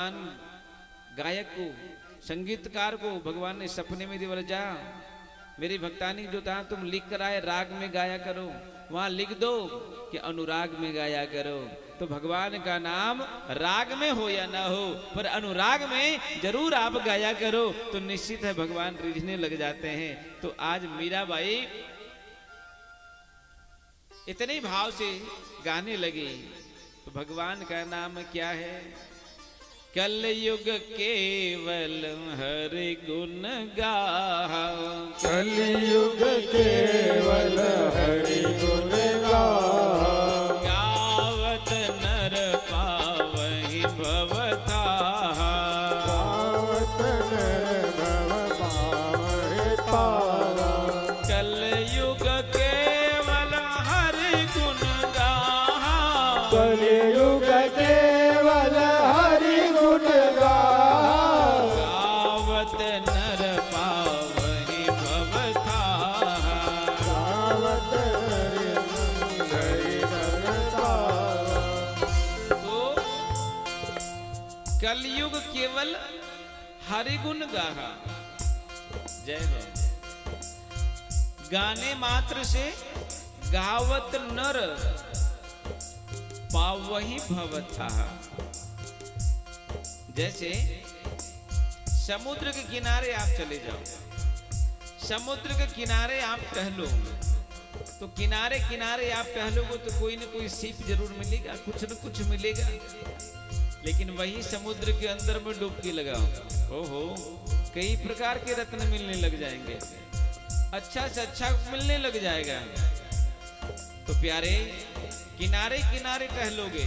गायक को, संगीतकार को भगवान ने सपने में दिया, जा मेरी भक्तानी जो था तुम लिख कर आए राग में गाया करो, वहां लिख दो कि अनुराग में गाया करो। तो भगवान का नाम राग में हो या ना हो, पर अनुराग में जरूर आप गाया करो, तो निश्चित है भगवान रिझने लग जाते हैं। तो आज मीराबाई इतने भाव से गाने लगी। तो भगवान का नाम क्या है? कलयुग केवल हरि गुण गाहा, कलयुग केवल हरि गुण गाहा, गावत नर पावहि भव थाहा, गावत नर भव पावहि थाहा। कलयुग केवल हरि गुण गाहा, कलयुग केवल हरि गुण गाहा, गावत नर पावहि भव थाहा। गावत हरि गुण थाहा। तो कलयुग केवल हरि गुण गाहा। जय हो। गाने मात्र से गावत नर पावहि भवथा। जैसे समुद्र के किनारे आप चले जाओ, समुद्र के किनारे आप टहलो, तो किनारे किनारे आप टहलोगे तो कोई न कोई सीप जरूर मिलेगा, कुछ न कुछ मिलेगा। लेकिन वही समुद्र के अंदर में डुबकी लगाओ, ओहो कई प्रकार के रत्न मिलने लग जाएंगे, अच्छा से अच्छा मिलने लग जाएगा। तो प्यारे किनारे किनारे टहलोगे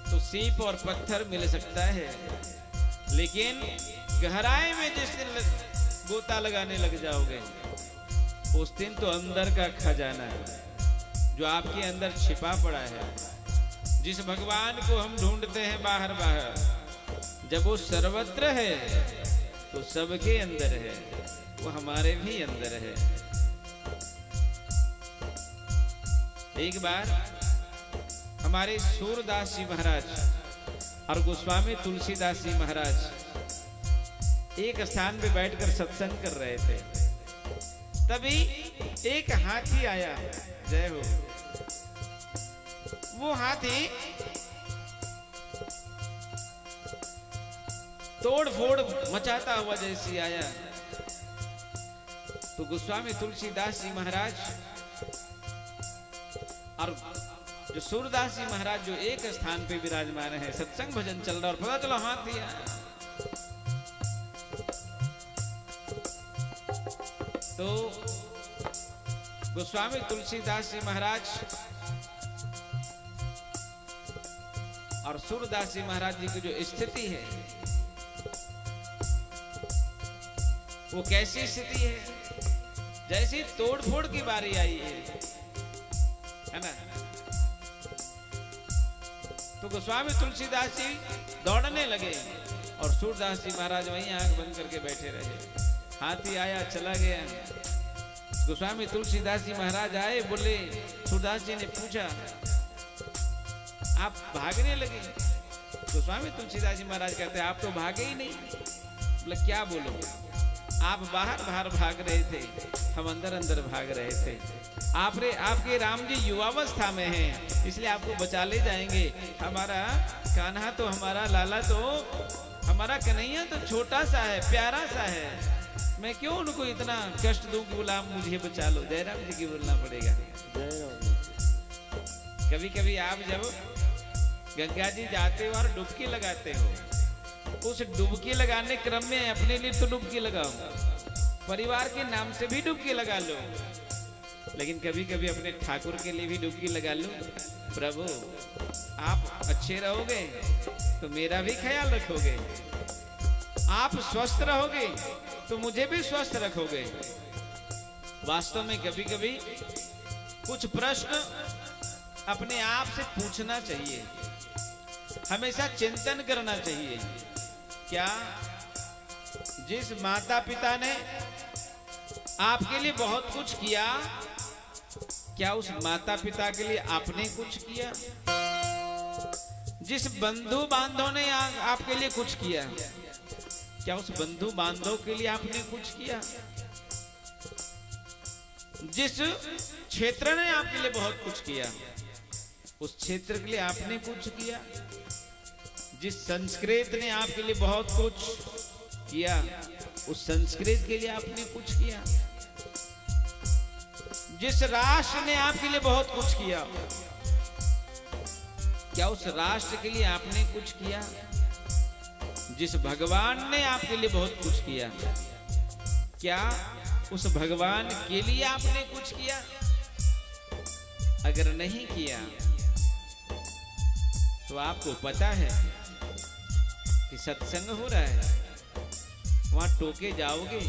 तो सीप और पत्थर मिल सकता है, लेकिन गहराई में जिस दिन गोता लगाने लग जाओगे उस दिन तो अंदर का खजाना है जो आपके अंदर छिपा पड़ा है। जिस भगवान को हम ढूंढते हैं बाहर बाहर, जब वो सर्वत्र है तो सबके अंदर है, वो हमारे भी अंदर है। एक बार हमारे सूरदास जी महाराज और गोस्वामी तुलसीदास जी महाराज एक स्थान पे बैठकर सत्संग कर रहे थे। तभी एक हाथी आया, जय हो। वो हाथी तोड़ फोड़ मचाता हुआ जैसे आया, तो गोस्वामी तुलसीदास जी महाराज और जो सूरदास जी महाराज जो एक स्थान पे विराजमान है, सत्संग भजन चल रहा और पता चला हाथी आया। तो गोस्वामी तुलसीदास जी महाराज और सूरदास जी महाराज जी की जो स्थिति है वो कैसी स्थिति है? जैसी तोड़ फोड़ की बारी आई है ना। तो गोस्वामी तुलसीदास जी दौड़ने लगे और सूरदास जी महाराज वहीं आंख बंद करके बैठे रहे। हाथी आया चला गया। गोस्वामी तुलसीदास जी महाराज आए, बोले, सूरदास जी ने पूछा आप भागने लगे? गोस्वामी तुलसीदास जी महाराज कहते आप तो भागे ही नहीं। बोले क्या बोलो, आप बाहर बाहर भाग रहे थे, हम अंदर अंदर भाग रहे थे। आपके राम जी युवावस्था में हैं, इसलिए आपको बचा ले जाएंगे। हमारा कान्हा तो, हमारा लाला तो, हमारा कन्हैया तो छोटा सा है, प्यारा सा है, मैं क्यों उनको इतना कष्ट दूं कि गुलाम मुझे बचा लो। जयराम जी की बोलना पड़ेगा। कभी कभी आप जब गंगा जी जाते हो और डुबकी लगाते हो, उस डुबकी लगाने क्रम में अपने लिए तो डुबकी लगाओ, परिवार के नाम से भी डुबकी लगा लो, लेकिन कभी कभी अपने ठाकुर के लिए भी डुबकी लगा लो। प्रभु आप अच्छे रहोगे तो मेरा भी ख्याल रखोगे, आप स्वस्थ रहोगे तो मुझे भी स्वस्थ रखोगे। वास्तव में कभी कभी कुछ प्रश्न अपने आप से पूछना चाहिए, हमेशा चिंतन करना चाहिए। क्या जिस माता पिता ने आपके लिए बहुत कुछ किया, क्या उस माता पिता के लिए आपने कुछ किया? जिस बंधु बांधव ने आपके लिए कुछ किया, क्या उस बंधु बांधव के लिए आपने कुछ किया? जिस क्षेत्र ने आपके लिए बहुत कुछ किया, उस क्षेत्र के लिए आपने कुछ किया? जिस संस्कृत ने आपके लिए बहुत कुछ किया, उस संस्कृत के लिए आपने कुछ किया? जिस राष्ट्र ने आपके लिए बहुत कुछ किया, क्या उस राष्ट्र के लिए आपने कुछ किया? जिस भगवान ने आपके लिए बहुत कुछ किया, क्या उस भगवान के लिए आपने कुछ किया? अगर नहीं किया तो आपको पता है कि सत्संग हो रहा है, वहां टोके जाओगे,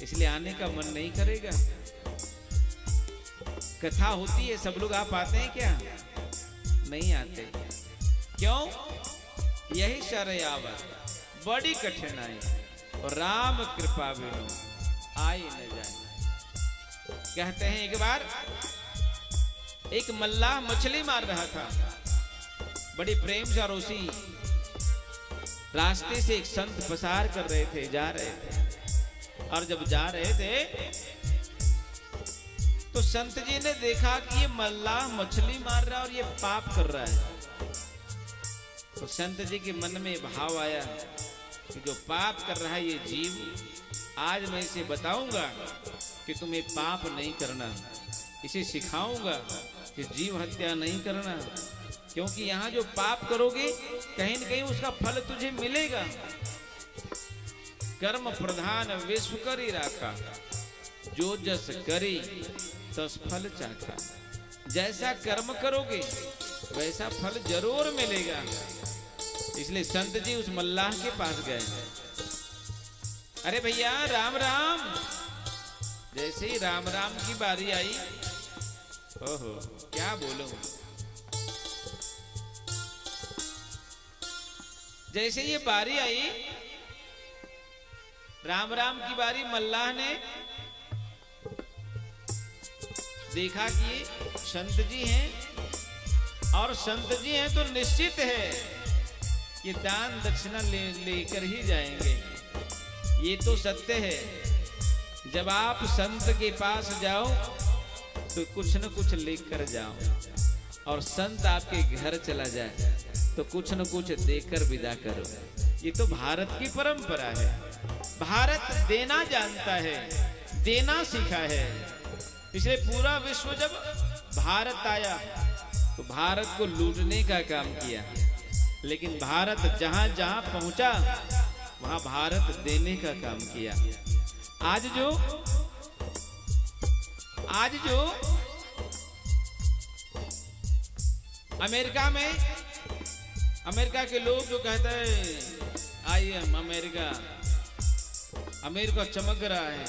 इसलिए आने का मन नहीं करेगा। कथा होती है, सब लोग आप आते हैं क्या? नहीं आते। क्यों? यही शरयावत बड़ी कठिनाई, और राम कृपा बिनु आए न जाए। कहते हैं एक बार एक मल्लाह मछली मार रहा था, बड़ी प्रेम से, और उसी रास्ते से एक संत पसार कर रहे थे, जा रहे थे। और जब जा रहे थे तो संत जी ने देखा कि ये मल्लाह मछली मार रहा है और ये पाप कर रहा है। तो संत जी के मन में भाव आया कि जो पाप कर रहा है ये जीव, आज मैं इसे बताऊंगा कि तुम्हें पाप नहीं करना, इसे सिखाऊंगा कि जीव हत्या नहीं करना, क्योंकि यहां जो पाप करोगे कहीं न कहीं उसका फल तुझे मिलेगा। कर्म प्रधान विश्व करी राखा, जो जस करी तस फल चाखा। जैसा कर्म करोगे वैसा फल जरूर मिलेगा। इसलिए संत जी उस मल्लाह के पास गए। अरे भैया राम राम। जैसे ही राम राम की बारी आई, ओहो क्या बोलूं, जैसे ये बारी आई, राम राम की बारी, मल्लाह ने देखा कि संत जी हैं, और संत जी हैं तो निश्चित है कि दान दक्षिणा लेकर ही जाएंगे। ये तो सत्य है। जब आप संत के पास जाओ तो कुछ न कुछ लेकर जाओ, और संत आपके घर चला जाए तो कुछ न कुछ देकर विदा करो। ये तो भारत की परंपरा है। भारत देना जानता है, देना सीखा है। इसलिए पूरा विश्व जब भारत आया तो भारत को लूटने का काम किया, लेकिन भारत जहां जहां पहुंचा वहां भारत देने का काम किया। आज जो अमेरिका के लोग जो कहते हैं आई एम अमेरिका, अमेरिका चमक रहा है।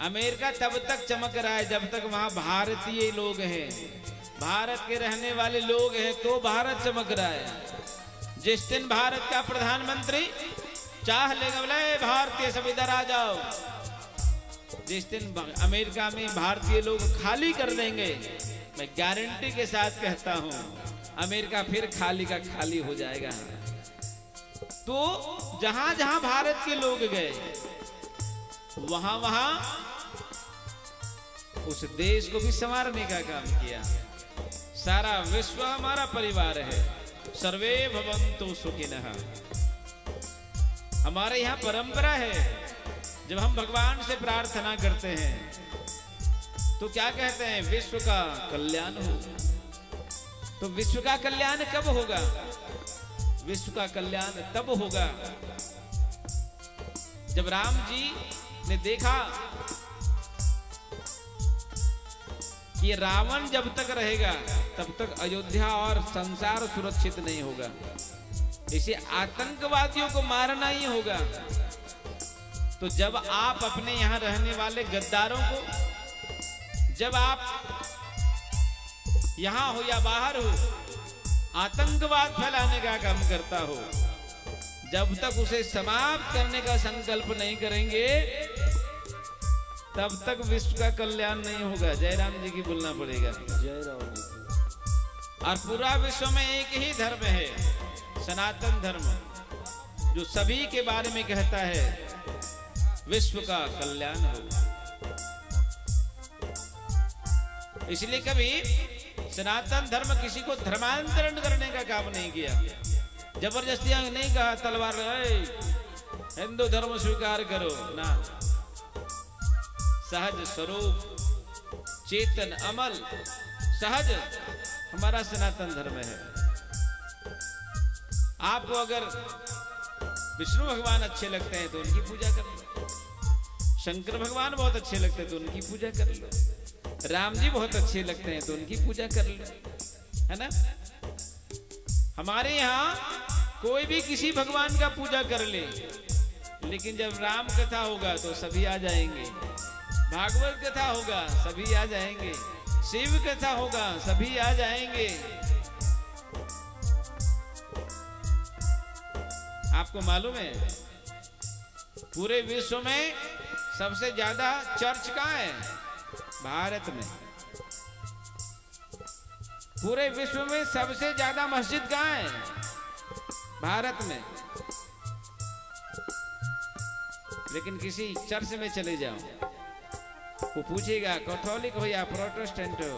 अमेरिका तब तक चमक रहा है जब तक वहां भारतीय लोग हैं, भारत के रहने वाले लोग हैं, तो भारत चमक रहा है। जिस दिन भारत का प्रधानमंत्री चाह लेगा बोले भारतीय सब इधर आ जाओ, जिस दिन अमेरिका में भारतीय लोग खाली कर देंगे, मैं गारंटी के साथ कहता हूं अमेरिका फिर खाली का खाली हो जाएगा। तो जहां जहां भारत के लोग गए वहां वहां उस देश को भी संवारने का काम किया। सारा विश्व हमारा परिवार है। सर्वे भवन्तु सुखिनः। हमारे यहाँ परंपरा है, जब हम भगवान से प्रार्थना करते हैं तो क्या कहते हैं? विश्व का कल्याण हो। तो विश्व का कल्याण कब होगा? विश्व का कल्याण तब होगा जब राम जी ने देखा कि रावण जब तक रहेगा तब तक अयोध्या और संसार सुरक्षित नहीं होगा। इसे आतंकवादियों को मारना ही होगा। तो जब आप अपने यहां रहने वाले गद्दारों को, जब आप यहां हो या बाहर हो, आतंकवाद फैलाने का काम करता हो, जब तक उसे समाप्त करने का संकल्प नहीं करेंगे तब तक विश्व का कल्याण नहीं होगा। जय राम जी की बोलना पड़ेगा। जय राम जी की। और पूरा विश्व में एक ही धर्म है, सनातन धर्म, जो सभी के बारे में कहता है विश्व का कल्याण हो। इसलिए कभी सनातन धर्म किसी को धर्मांतरण करने का काम नहीं किया, जबरदस्ती नहीं कहा तलवार हिंदू धर्म स्वीकार करो ना। सहज स्वरूप, चेतन, अमल, सहज हमारा सनातन धर्म है। आपको अगर विष्णु भगवान अच्छे लगते हैं तो उनकी पूजा कर लो, शंकर भगवान बहुत अच्छे लगते हैं तो उनकी पूजा कर लो, राम जी बहुत अच्छे लगते हैं तो उनकी पूजा कर लो, है ना। हमारे यहाँ कोई भी किसी भगवान का पूजा कर ले, लेकिन जब राम कथा होगा तो सभी आ जाएंगे, भागवत कथा होगा सभी आ जाएंगे, शिव कथा होगा सभी आ जाएंगे। आपको मालूम है पूरे विश्व में सबसे ज्यादा चर्च कहाँ है? भारत में। पूरे विश्व में सबसे ज्यादा मस्जिद कहाँ है? भारत में। लेकिन किसी चर्च में चले जाओ, वो पूछेगा कैथोलिक हो या प्रोटेस्टेंट हो।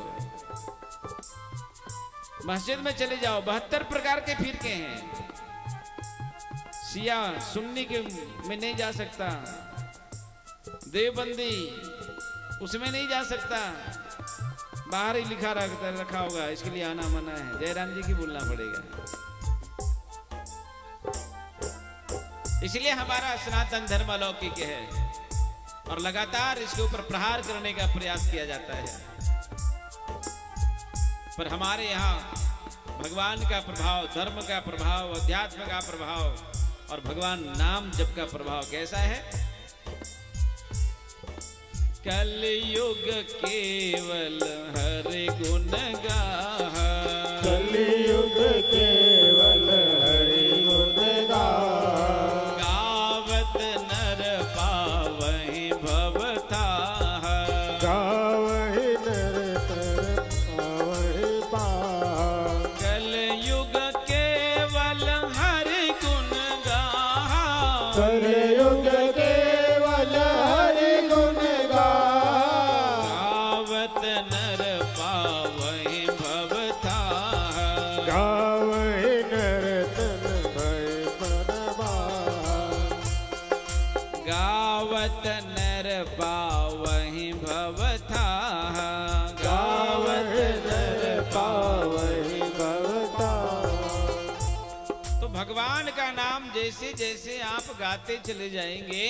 मस्जिद में चले जाओ, 72 प्रकार के फिरके हैं। शिया सुन्नी के में नहीं जा सकता, देवबंदी उसमें नहीं जा सकता, बाहर ही लिखा रखा होगा इसके लिए आना मना है। जयराम जी की बोलना पड़ेगा। इसलिए हमारा सनातन धर्म अलौकिक है और लगातार इसके ऊपर प्रहार करने का प्रयास किया जाता है। पर हमारे यहाँ भगवान का प्रभाव, धर्म का प्रभाव, अध्यात्म का प्रभाव और भगवान नाम जप का प्रभाव कैसा है? कलयुग केवल हरि गुण गाहा, कलयुग केवल हरि गुण गाहा, गावत नर पावहि भवताह, गावहि नर तर पावहि पाह। कलयुग केवल हरि गुण गाहा, कलयुग केवल हरि गुण गाहा, गावत नर पावहि भवताह, गावहि नर तन भय बनवाह। गावत नर पावहि भवताह, गावत नर पावहि भवताह। तो भगवान का नाम जैसे जैसे आप गाते चले जाएंगे,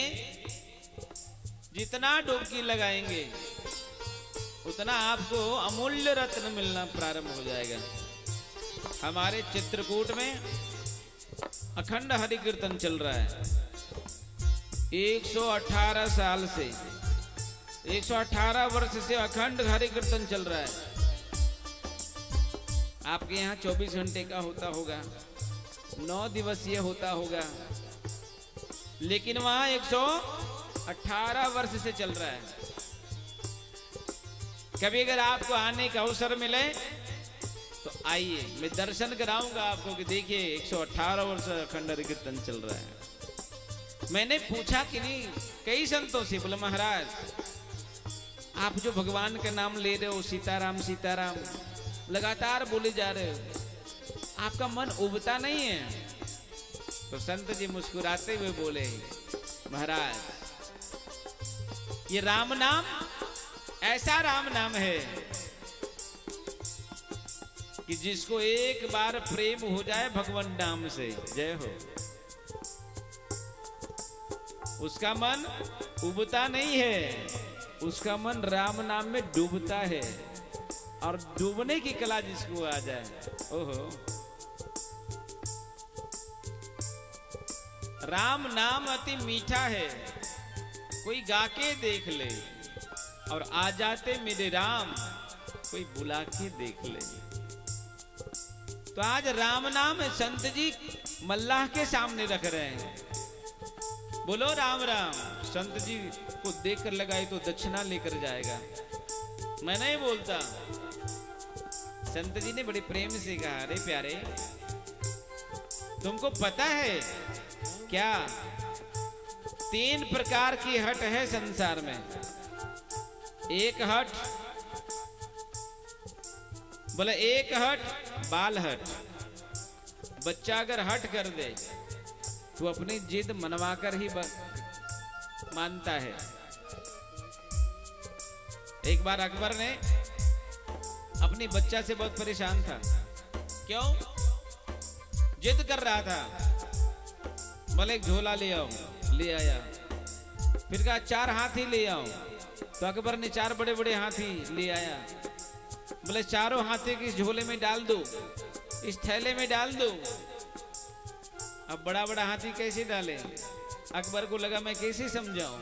जितना डुबकी लगाएंगे उतना आपको अमूल्य रत्न मिलना प्रारंभ हो जाएगा। हमारे चित्रकूट में अखंड हरि कीर्तन चल रहा है 118 साल से, 118 वर्ष से अखंड हरि कीर्तन चल रहा है। आपके यहाँ 24 घंटे का होता होगा, 9 दिवसीय होता होगा, लेकिन वहां 118 वर्ष से चल रहा है। कभी अगर आपको आने का अवसर मिले तो आइए, मैं दर्शन कराऊंगा आपको कि देखिए 118 वर्ष अखंड हरि कीर्तन चल रहा है। मैंने पूछा कि नहीं कई संतों से, बोले महाराज आप जो भगवान का नाम ले रहे हो, सीताराम सीताराम लगातार बोले जा रहे हो, आपका मन उबता नहीं है? तो संत जी मुस्कुराते हुए बोले, महाराज ये राम नाम ऐसा राम नाम है कि जिसको एक बार प्रेम हो जाए भगवान नाम से, जय हो, उसका मन उबता नहीं है, उसका मन राम नाम में डूबता है। और डूबने की कला जिसको आ जाए, ओहो, राम नाम अति मीठा है, कोई गा के देख ले, और आ जाते मेरे राम कोई बुला के देख ले। तो आज राम नाम संत जी मल्लाह के सामने रख रहे हैं। बोलो राम राम। संत जी को देखकर लगाए तो दक्षिणा लेकर जाएगा। मैं नहीं बोलता, संत जी ने बड़े प्रेम से कहा, अरे प्यारे, तुमको पता है क्या 3 प्रकार की हट है संसार में। एक हट, बोले एक हट बाल हट। बच्चा अगर हट कर दे तो अपनी जिद मनवाकर ही मानता है। एक बार अकबर ने अपनी बच्चा से बहुत परेशान था। क्यों? जिद कर रहा था। बोले एक झोला ले आओ, ले आया। फिर कहा 4 हाथी ले आओ, तो अकबर ने 4 बड़े बड़े हाथी ले आया। बोले चारों हाथी की झोले में डाल दो, इस थैले में डाल दो। अब बड़ा बड़ा हाथी कैसे डाले? अकबर को लगा मैं कैसे समझाऊं।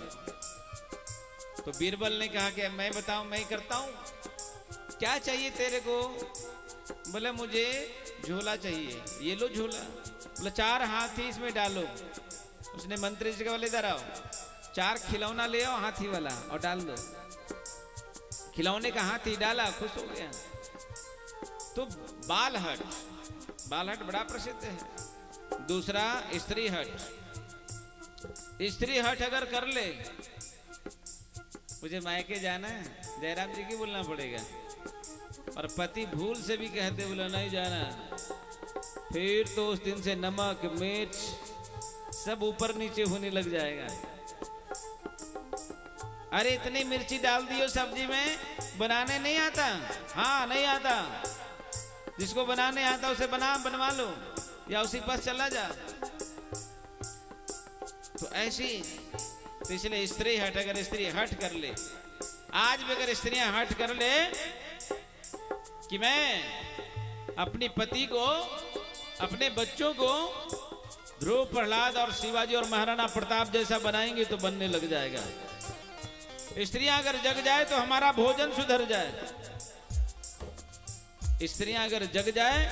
तो बीरबल ने कहा कि मैं बताऊं, मैं करता हूं, क्या चाहिए तेरे को? बोले मुझे झोला चाहिए। ये लो झोला। बोले 4 हाथी इसमें डालो। उसने मंत्री जी का बोले इधर आओ, 4 खिलौना ले आओ हाथी वाला और डाल दो। खिलौने का हाथी डाला, खुश हो गया। तो बाल हट, बाल हट बड़ा प्रसिद्ध है। दूसरा स्त्री हट। स्त्री हट अगर कर ले, मुझे मायके जाना है, जयराम जी की बोलना पड़ेगा। और पति भूल से भी कहते बोला नहीं जाना, फिर तो उस दिन से नमक मिर्च सब ऊपर नीचे होने लग जाएगा। अरे इतनी मिर्ची डाल दियो सब्जी में, बनाने नहीं आता? हाँ नहीं आता। जिसको बनाने आता उसे बनवा लो, या उसी पास चला जा। तो ऐसी, तो इसलिए स्त्री हट, अगर स्त्री हट कर ले, आज भी अगर स्त्रियां हट कर ले कि मैं अपनी पति को, अपने बच्चों को ध्रुव, प्रहलाद और शिवाजी और महाराणा प्रताप जैसा बनाएंगे तो बनने लग जाएगा। स्त्रियां अगर जग जाए तो हमारा भोजन सुधर जाए। स्त्रियां अगर जग जाए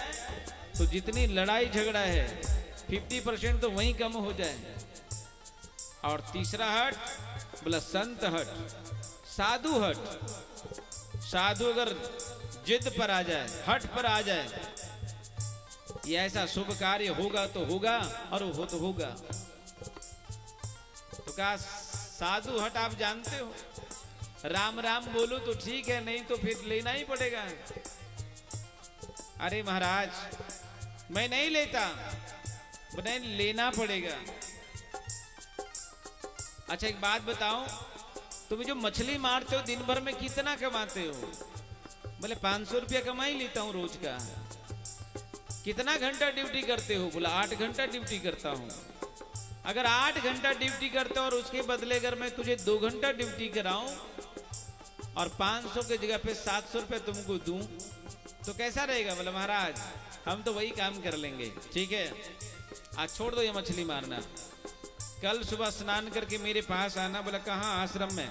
तो जितनी लड़ाई झगड़ा है 50% तो वहीं कम हो जाए। और तीसरा हट बोला संत हट, साधु हट। साधु अगर जिद पर आ जाए, हट पर आ जाए, ये ऐसा शुभ कार्य होगा तो होगा और हो तो होगा। तो कहा साधु हट आप जानते हो, राम राम बोलो तो ठीक है, नहीं तो फिर लेना ही पड़ेगा। अरे महाराज मैं नहीं लेता, नहीं लेना पड़ेगा। अच्छा एक बात बताओ, तुम जो मछली मारते हो दिन भर में कितना कमाते हो? बोले 500 रुपया कमा ही लेता हूं रोज का। कितना घंटा ड्यूटी करते हो? बोला 8 घंटा ड्यूटी करता हूं। अगर 8 घंटा ड्यूटी करते हो और उसके बदले अगर मैं तुझे 2 घंटा ड्यूटी कराऊं और 500 के जगह पे 700 रुपये तुमको दूं तो कैसा रहेगा? बोला महाराज हम तो वही काम कर लेंगे। ठीक है, आज छोड़ दो ये मछली मारना, कल सुबह स्नान करके मेरे पास आना। बोला कहाँ? आश्रम में।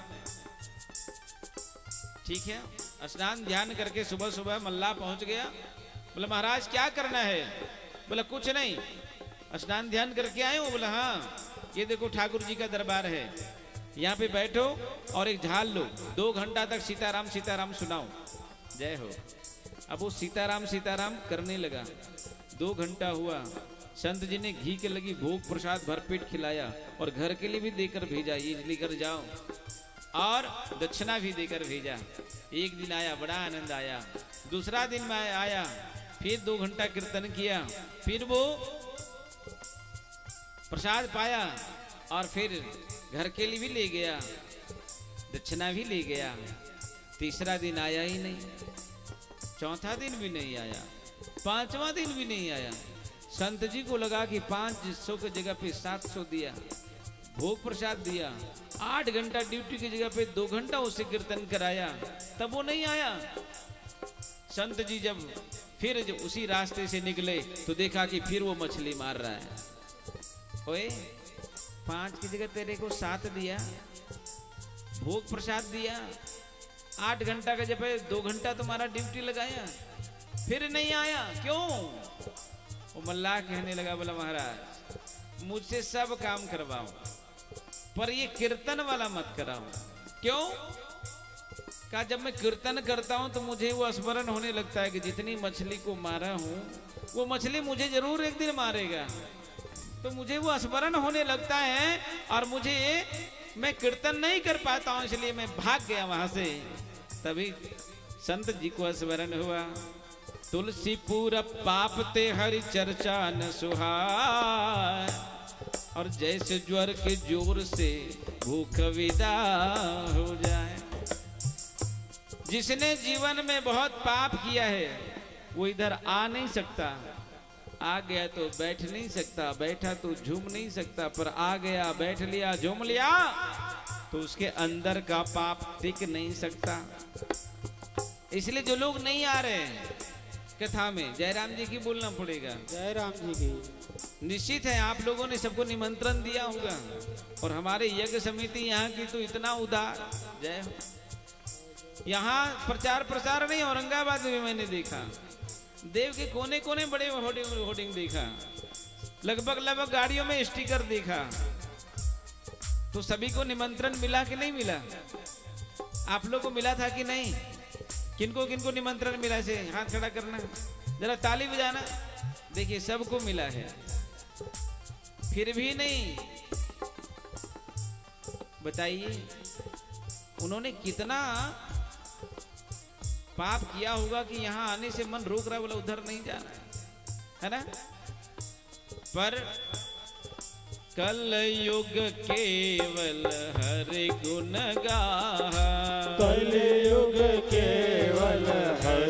ठीक है, स्नान ध्यान करके सुबह सुबह मल्ला पहुंच गया। बोला महाराज क्या करना है? बोला कुछ नहीं, स्नान ध्यान करके आए हो? बोला हाँ, ये देखो ठाकुर जी का दरबार है, यहाँ पे बैठो और एक झाल लो, 2 घंटा तक सीताराम सीताराम सुनाओ। जय हो। अब वो सीताराम सीताराम करने लगा। 2 घंटा हुआ, संत जी ने घी के लगी भोग प्रसाद भरपेट खिलाया और घर के लिए भी देकर भेजा, ये लेकर जाओ, और दक्षिणा भी देकर भेजा। एक दिन आया, बड़ा आनंद आया। दूसरा दिन में आया, फिर 2 घंटा कीर्तन किया, फिर वो प्रसाद पाया और फिर घर के लिए भी ले गया, दक्षिणा भी ले गया। तीसरा दिन आया ही नहीं, चौथा दिन भी नहीं आया, 5वां दिन भी नहीं आया। संत जी को लगा कि 500 की जगह पे 700 दिया, भोग प्रसाद दिया, 8 घंटा ड्यूटी की जगह पे 2 घंटा उसे कीर्तन कराया, तब वो नहीं आया। संत जी जब फिर उसी रास्ते से निकले तो देखा कि फिर वो मछली मार रहा है। ओए 5 की जगह तेरे को 7 दिया, भोग प्रसाद दिया, 8 घंटा का जब 2 घंटा तुम्हारा ड्यूटी लगाया, फिर नहीं आया, क्यों? वो मल्लाह कहने लगा, बोला महाराज मुझसे सब काम करवाओ पर ये कीर्तन वाला मत कराओ। क्यों? कहा जब मैं कीर्तन करता हूं तो मुझे वो स्मरण होने लगता है कि जितनी मछली को मारा हूं वो मछली मुझे जरूर एक दिन मारेगा। तो मुझे वो स्मरण होने लगता है और मुझे मैं कीर्तन नहीं कर पाता हूं, इसलिए मैं भाग गया वहां से। तभी संत जी को स्मरण हुआ, तुलसीपुर पाप ते हरि चर्चा न सुहाय, और जैसे ज्वर के जोर से भूख विदा हो जाए। जिसने जीवन में बहुत पाप किया है वो इधर आ नहीं सकता, आ गया तो बैठ नहीं सकता, बैठा तो झूम नहीं सकता, पर आ गया बैठ लिया झूम लिया तो उसके अंदर का पाप टिक नहीं सकता। इसलिए जो लोग नहीं आ रहे हैं कथा में, जयराम जी की बोलना पड़ेगा। जय राम जी की। निश्चित है आप लोगों ने सबको निमंत्रण दिया होगा, और हमारे यज्ञ समिति यहाँ की तो इतना उदार, जय हो। यहाँ प्रचार प्रसार नहीं, औरंगाबाद में मैंने देखा, देव के कोने कोने बड़े होर्डिंग देखा, लगभग गाड़ियों में स्टिकर देखा। तो सभी को निमंत्रण मिला कि नहीं मिला? आप लोग को मिला था कि नहीं? किनको किनको निमंत्रण मिला से हाथ खड़ा करना, जरा ताली बजाना। देखिए सबको मिला है, फिर भी नहीं। बताइए उन्होंने कितना पाप किया होगा कि यहाँ आने से मन रोक रहा, बोला उधर नहीं जाना है ना। पर कल युग केवल हरि गुण गाहा, कल युग केवल हरि